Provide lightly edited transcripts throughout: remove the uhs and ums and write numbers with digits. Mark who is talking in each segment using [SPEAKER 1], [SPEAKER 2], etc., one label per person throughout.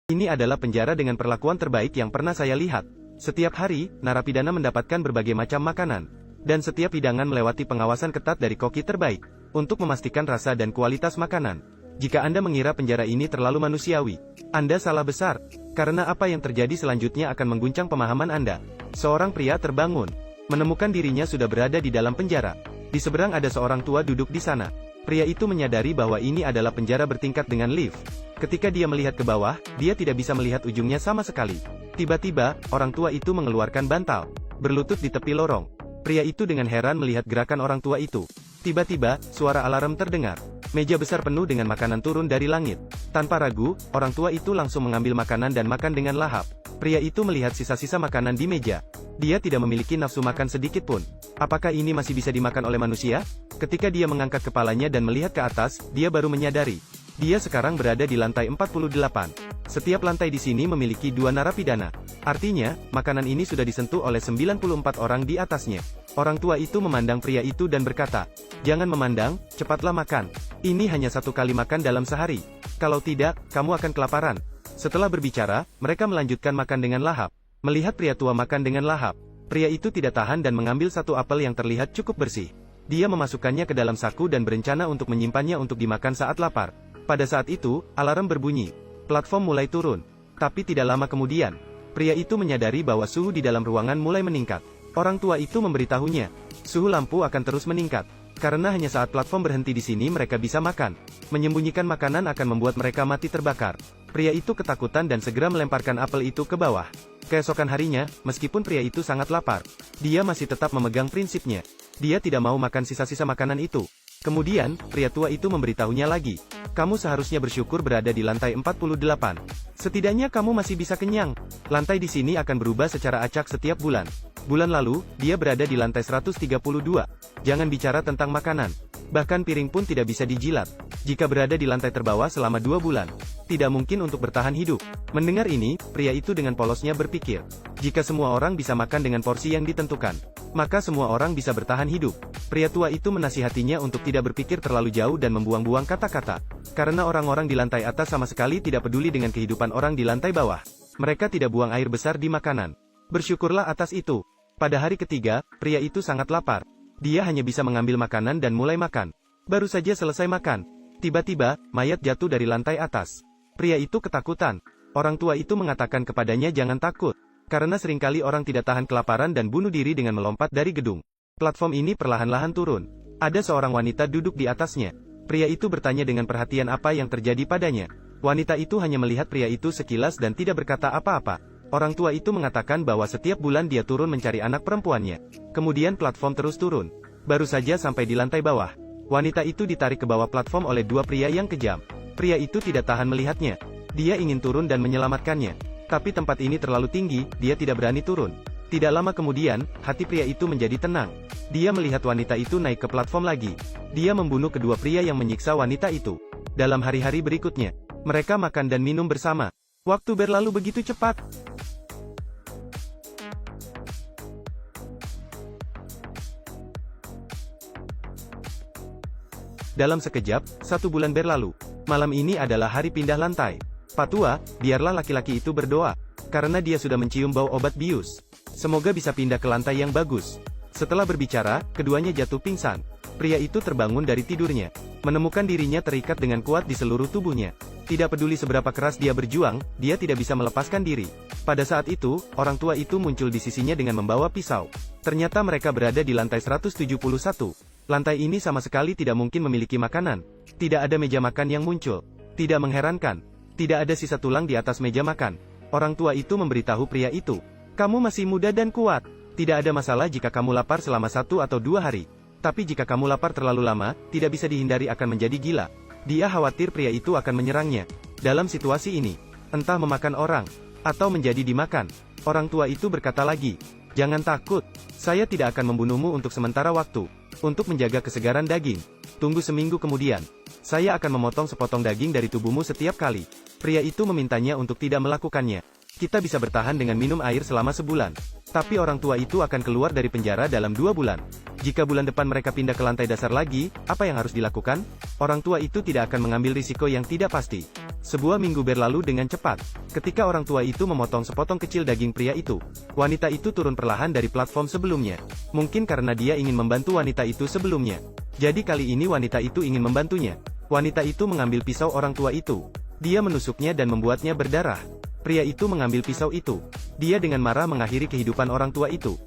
[SPEAKER 1] Ini adalah penjara dengan perlakuan terbaik yang pernah saya lihat. Setiap hari, narapidana mendapatkan berbagai macam makanan. Dan setiap hidangan melewati pengawasan ketat dari koki terbaik, untuk memastikan rasa dan kualitas makanan. Jika Anda mengira penjara ini terlalu manusiawi, Anda salah besar. Karena apa yang terjadi selanjutnya akan mengguncang pemahaman Anda. Seorang pria terbangun, menemukan dirinya sudah berada di dalam penjara. Di seberang ada seorang tua duduk di sana. Pria itu menyadari bahwa ini adalah penjara bertingkat dengan lift. Ketika dia melihat ke bawah, dia tidak bisa melihat ujungnya sama sekali. Tiba-tiba, orang tua itu mengeluarkan bantal, berlutut di tepi lorong. Pria itu dengan heran melihat gerakan orang tua itu. Tiba-tiba, suara alarm terdengar. Meja besar penuh dengan makanan turun dari langit. Tanpa ragu, orang tua itu langsung mengambil makanan dan makan dengan lahap. Pria itu melihat sisa-sisa makanan di meja. Dia tidak memiliki nafsu makan sedikit pun. Apakah ini masih bisa dimakan oleh manusia? Ketika dia mengangkat kepalanya dan melihat ke atas, dia baru menyadari. Dia sekarang berada di lantai 48. Setiap lantai di sini memiliki 2 narapidana. Artinya, makanan ini sudah disentuh oleh 94 orang di atasnya. Orang tua itu memandang pria itu dan berkata, "Jangan memandang, cepatlah makan. Ini hanya 1 kali makan dalam sehari. Kalau tidak, kamu akan kelaparan." Setelah berbicara, mereka melanjutkan makan dengan lahap. Melihat pria tua makan dengan lahap, pria itu tidak tahan dan mengambil 1 apel yang terlihat cukup bersih. Dia memasukkannya ke dalam saku dan berencana untuk menyimpannya untuk dimakan saat lapar. Pada saat itu, alarm berbunyi. Platform mulai turun. Tapi tidak lama kemudian, pria itu menyadari bahwa suhu di dalam ruangan mulai meningkat. Orang tua itu memberitahunya, suhu lampu akan terus meningkat. Karena hanya saat platform berhenti di sini mereka bisa makan. Menyembunyikan makanan akan membuat mereka mati terbakar. Pria itu ketakutan dan segera melemparkan apel itu ke bawah. Keesokan harinya, meskipun pria itu sangat lapar, dia masih tetap memegang prinsipnya. Dia tidak mau makan sisa-sisa makanan itu. Kemudian, pria tua itu memberitahunya lagi, "Kamu seharusnya bersyukur berada di lantai 48. Setidaknya kamu masih bisa kenyang. Lantai di sini akan berubah secara acak setiap bulan." Bulan lalu, dia berada di lantai 132. Jangan bicara tentang makanan. Bahkan piring pun tidak bisa dijilat. Jika berada di lantai terbawah selama 2 bulan, tidak mungkin untuk bertahan hidup. Mendengar ini, pria itu dengan polosnya berpikir, jika semua orang bisa makan dengan porsi yang ditentukan, maka semua orang bisa bertahan hidup. Pria tua itu menasihatinya untuk tidak berpikir terlalu jauh dan membuang-buang kata-kata. Karena orang-orang di lantai atas sama sekali tidak peduli dengan kehidupan orang di lantai bawah. Mereka tidak buang air besar di makanan. Bersyukurlah atas itu. Pada hari ketiga, pria itu sangat lapar. Dia hanya bisa mengambil makanan dan mulai makan. Baru saja selesai makan, tiba-tiba, mayat jatuh dari lantai atas. Pria itu ketakutan. Orang tua itu mengatakan kepadanya jangan takut. Karena seringkali orang tidak tahan kelaparan dan bunuh diri dengan melompat dari gedung. Platform ini perlahan-lahan turun. Ada seorang wanita duduk di atasnya. Pria itu bertanya dengan perhatian apa yang terjadi padanya. Wanita itu hanya melihat pria itu sekilas dan tidak berkata apa-apa. Orang tua itu mengatakan bahwa setiap bulan dia turun mencari anak perempuannya. Kemudian platform terus turun. Baru saja sampai di lantai bawah. Wanita itu ditarik ke bawah platform oleh 2 pria yang kejam. Pria itu tidak tahan melihatnya. Dia ingin turun dan menyelamatkannya. Tapi tempat ini terlalu tinggi, dia tidak berani turun. Tidak lama kemudian, hati pria itu menjadi tenang. Dia melihat wanita itu naik ke platform lagi. Dia membunuh kedua pria yang menyiksa wanita itu. Dalam hari-hari berikutnya, mereka makan dan minum bersama. Waktu berlalu begitu cepat. Dalam sekejap, 1 bulan berlalu. Malam ini adalah hari pindah lantai. Patua, biarlah laki-laki itu berdoa. Karena dia sudah mencium bau obat bius. Semoga bisa pindah ke lantai yang bagus. Setelah berbicara, keduanya jatuh pingsan. Pria itu terbangun dari tidurnya. Menemukan dirinya terikat dengan kuat di seluruh tubuhnya. Tidak peduli seberapa keras dia berjuang, dia tidak bisa melepaskan diri. Pada saat itu, orang tua itu muncul di sisinya dengan membawa pisau. Ternyata mereka berada di lantai 171. Lantai ini sama sekali tidak mungkin memiliki makanan. Tidak ada meja makan yang muncul. Tidak mengherankan. Tidak ada sisa tulang di atas meja makan. Orang tua itu memberitahu pria itu, "Kamu masih muda dan kuat. Tidak ada masalah jika kamu lapar selama 1 atau 2 hari. Tapi jika kamu lapar terlalu lama, tidak bisa dihindari akan menjadi gila." Dia khawatir pria itu akan menyerangnya. Dalam situasi ini, entah memakan orang, atau menjadi dimakan. Orang tua itu berkata lagi, "Jangan takut. Saya tidak akan membunuhmu untuk sementara waktu. Untuk menjaga kesegaran daging. Tunggu seminggu kemudian. Saya akan memotong sepotong daging dari tubuhmu setiap kali." Pria itu memintanya untuk tidak melakukannya. "Kita bisa bertahan dengan minum air selama sebulan. Tapi orang tua itu akan keluar dari penjara dalam 2 bulan. Jika bulan depan mereka pindah ke lantai dasar lagi, apa yang harus dilakukan? Orang tua itu tidak akan mengambil risiko yang tidak pasti. Sebuah minggu berlalu dengan cepat. Ketika orang tua itu memotong sepotong kecil daging pria itu, wanita itu turun perlahan dari platform sebelumnya. Mungkin karena dia ingin membantu wanita itu sebelumnya. Jadi kali ini wanita itu ingin membantunya. Wanita itu mengambil pisau orang tua itu. Dia menusuknya dan membuatnya berdarah. Pria itu mengambil pisau itu. Dia dengan marah mengakhiri kehidupan orang tua itu.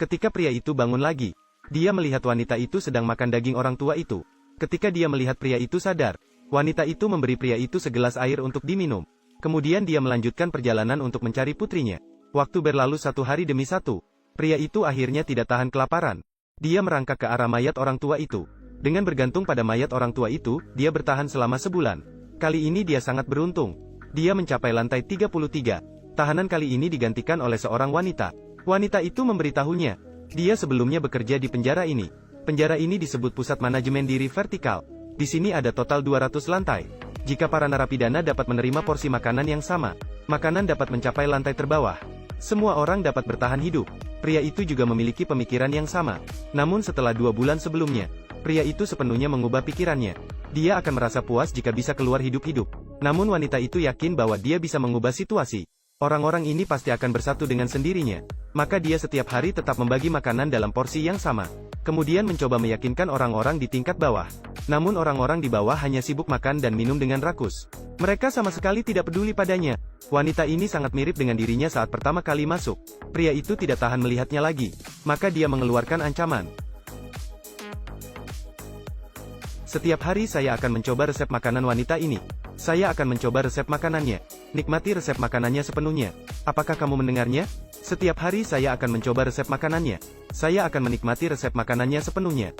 [SPEAKER 1] Ketika pria itu bangun lagi, dia melihat wanita itu sedang makan daging orang tua itu. Ketika dia melihat pria itu sadar, wanita itu memberi pria itu segelas air untuk diminum. Kemudian dia melanjutkan perjalanan untuk mencari putrinya. Waktu berlalu satu hari demi satu. Pria itu akhirnya tidak tahan kelaparan. Dia merangkak ke arah mayat orang tua itu. Dengan bergantung pada mayat orang tua itu, dia bertahan selama sebulan. Kali ini dia sangat beruntung. Dia mencapai lantai 33. Tahanan kali ini digantikan oleh seorang wanita. Wanita itu memberitahunya, dia sebelumnya bekerja di penjara ini. Penjara ini disebut pusat manajemen diri vertikal. Di sini ada total 200 lantai. Jika para narapidana dapat menerima porsi makanan yang sama, makanan dapat mencapai lantai terbawah. Semua orang dapat bertahan hidup. Pria itu juga memiliki pemikiran yang sama. Namun setelah 2 bulan sebelumnya, pria itu sepenuhnya mengubah pikirannya. Dia akan merasa puas jika bisa keluar hidup-hidup. Namun wanita itu yakin bahwa dia bisa mengubah situasi. Orang-orang ini pasti akan bersatu dengan sendirinya. Maka dia setiap hari tetap membagi makanan dalam porsi yang sama. Kemudian mencoba meyakinkan orang-orang di tingkat bawah. Namun orang-orang di bawah hanya sibuk makan dan minum dengan rakus. Mereka sama sekali tidak peduli padanya. Wanita ini sangat mirip dengan dirinya saat pertama kali masuk. Pria itu tidak tahan melihatnya lagi. Maka dia mengeluarkan ancaman. Setiap hari saya akan mencoba resep makanan wanita ini. Saya akan mencoba resep makanannya. Nikmati resep makanannya sepenuhnya. Apakah kamu mendengarnya? Setiap hari saya akan mencoba resep makanannya. Saya akan menikmati resep makanannya sepenuhnya.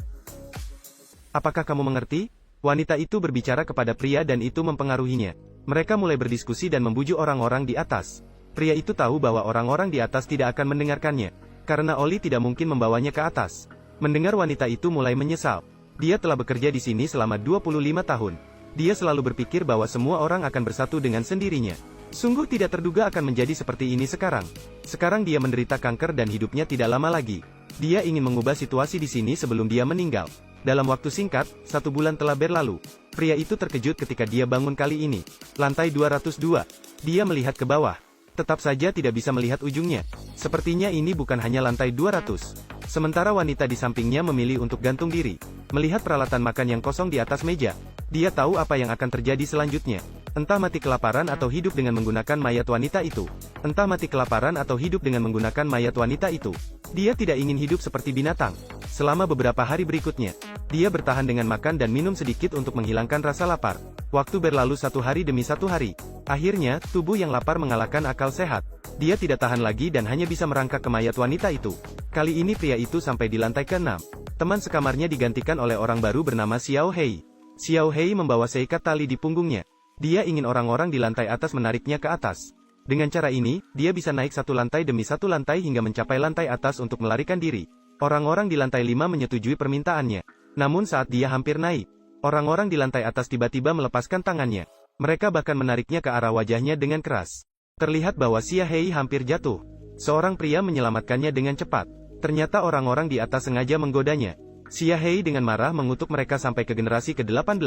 [SPEAKER 1] Apakah kamu mengerti? Wanita itu berbicara kepada pria dan itu mempengaruhinya. Mereka mulai berdiskusi dan membujuk orang-orang di atas. Pria itu tahu bahwa orang-orang di atas tidak akan mendengarkannya. Karena Oli tidak mungkin membawanya ke atas. Mendengar wanita itu mulai menyesal. Dia telah bekerja di sini selama 25 tahun. Dia selalu berpikir bahwa semua orang akan bersatu dengan sendirinya. Sungguh tidak terduga akan menjadi seperti ini sekarang. Sekarang dia menderita kanker dan hidupnya tidak lama lagi. Dia ingin mengubah situasi di sini sebelum dia meninggal. Dalam waktu singkat, 1 bulan telah berlalu. Pria itu terkejut ketika dia bangun kali ini. Lantai 202. Dia melihat ke bawah. Tetap saja tidak bisa melihat ujungnya. Sepertinya ini bukan hanya lantai 200. Sementara wanita di sampingnya memilih untuk gantung diri. Melihat peralatan makan yang kosong di atas meja, dia tahu apa yang akan terjadi selanjutnya. Entah mati kelaparan atau hidup dengan menggunakan mayat wanita itu. Entah mati kelaparan atau hidup dengan menggunakan mayat wanita itu. Dia tidak ingin hidup seperti binatang. Selama beberapa hari berikutnya, dia bertahan dengan makan dan minum sedikit untuk menghilangkan rasa lapar. Waktu berlalu 1 hari demi 1 hari. Akhirnya, tubuh yang lapar mengalahkan akal sehat. Dia tidak tahan lagi dan hanya bisa merangkak ke mayat wanita itu. Kali ini pria itu sampai di lantai ke-6. Teman sekamarnya digantikan oleh orang baru bernama Xiao Hei. Xiao Hei membawa seikat tali di punggungnya. Dia ingin orang-orang di lantai atas menariknya ke atas. Dengan cara ini, dia bisa naik 1 lantai demi 1 lantai hingga mencapai lantai atas untuk melarikan diri. Orang-orang di lantai 5 menyetujui permintaannya. Namun saat dia hampir naik, orang-orang di lantai atas tiba-tiba melepaskan tangannya. Mereka bahkan menariknya ke arah wajahnya dengan keras. Terlihat bahwa Xiao Hei hampir jatuh. Seorang pria menyelamatkannya dengan cepat. Ternyata orang-orang di atas sengaja menggodanya. Xiao Hei dengan marah mengutuk mereka sampai ke generasi ke-18.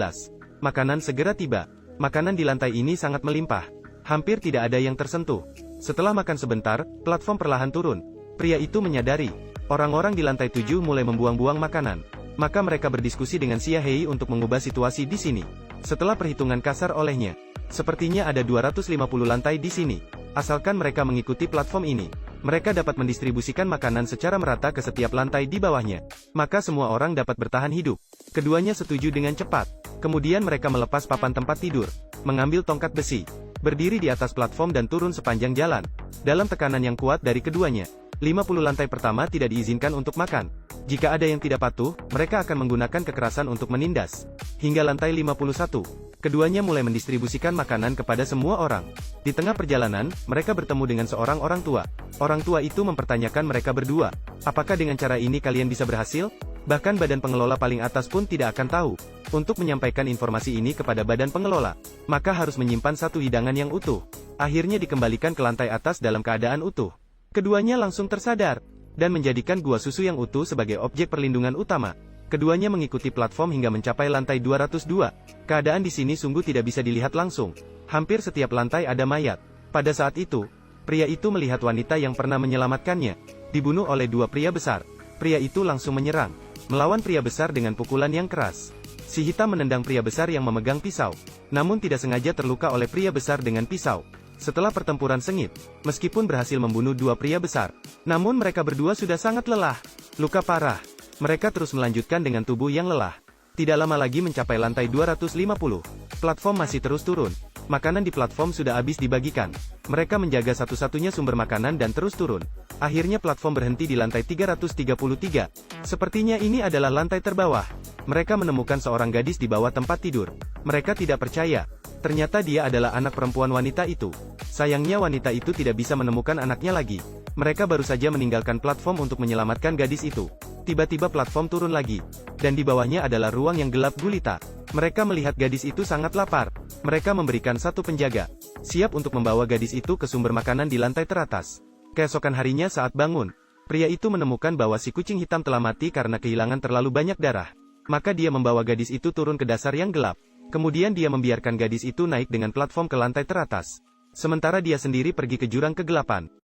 [SPEAKER 1] Makanan segera tiba. Makanan di lantai ini sangat melimpah. Hampir tidak ada yang tersentuh. Setelah makan sebentar, platform perlahan turun. Pria itu menyadari, orang-orang di lantai 7 mulai membuang-buang makanan. Maka mereka berdiskusi dengan Xiao Hei untuk mengubah situasi di sini. Setelah perhitungan kasar olehnya, sepertinya ada 250 lantai di sini. Asalkan mereka mengikuti platform ini, mereka dapat mendistribusikan makanan secara merata ke setiap lantai di bawahnya. Maka semua orang dapat bertahan hidup. Keduanya setuju dengan cepat. Kemudian mereka melepas papan tempat tidur, mengambil tongkat besi, berdiri di atas platform dan turun sepanjang jalan. Dalam tekanan yang kuat dari keduanya, 50 lantai pertama tidak diizinkan untuk makan. Jika ada yang tidak patuh, mereka akan menggunakan kekerasan untuk menindas. Hingga lantai 51, keduanya mulai mendistribusikan makanan kepada semua orang. Di tengah perjalanan, mereka bertemu dengan seorang orang tua. Orang tua itu mempertanyakan mereka berdua, apakah dengan cara ini kalian bisa berhasil? Bahkan badan pengelola paling atas pun tidak akan tahu. Untuk menyampaikan informasi ini kepada badan pengelola, maka harus menyimpan satu hidangan yang utuh. Akhirnya dikembalikan ke lantai atas dalam keadaan utuh. Keduanya langsung tersadar, dan menjadikan gua susu yang utuh sebagai objek perlindungan utama. Keduanya mengikuti platform hingga mencapai lantai 202. Keadaan di sini sungguh tidak bisa dilihat langsung. Hampir setiap lantai ada mayat. Pada saat itu, pria itu melihat wanita yang pernah menyelamatkannya dibunuh oleh dua pria besar. Pria itu langsung menyerang, melawan pria besar dengan pukulan yang keras. Si hitam menendang pria besar yang memegang pisau, namun tidak sengaja terluka oleh pria besar dengan pisau. Setelah pertempuran sengit, meskipun berhasil membunuh dua pria besar, namun mereka berdua sudah sangat lelah, luka parah. Mereka terus melanjutkan dengan tubuh yang lelah. Tidak lama lagi mencapai lantai 250. Platform masih terus turun. Makanan di platform sudah habis dibagikan. Mereka menjaga satu-satunya sumber makanan dan terus turun. Akhirnya platform berhenti di lantai 333. Sepertinya ini adalah lantai terbawah. Mereka menemukan seorang gadis di bawah tempat tidur. Mereka tidak percaya. Ternyata dia adalah anak perempuan wanita itu. Sayangnya wanita itu tidak bisa menemukan anaknya lagi. Mereka baru saja meninggalkan platform untuk menyelamatkan gadis itu. Tiba-tiba platform turun lagi. Dan di bawahnya adalah ruang yang gelap gulita. Mereka melihat gadis itu sangat lapar. Mereka memberikan satu penjaga, siap untuk membawa gadis itu ke sumber makanan di lantai teratas. Keesokan harinya saat bangun, pria itu menemukan bahwa si kucing hitam telah mati karena kehilangan terlalu banyak darah. Maka dia membawa gadis itu turun ke dasar yang gelap. Kemudian dia membiarkan gadis itu naik dengan platform ke lantai teratas. Sementara dia sendiri pergi ke jurang kegelapan.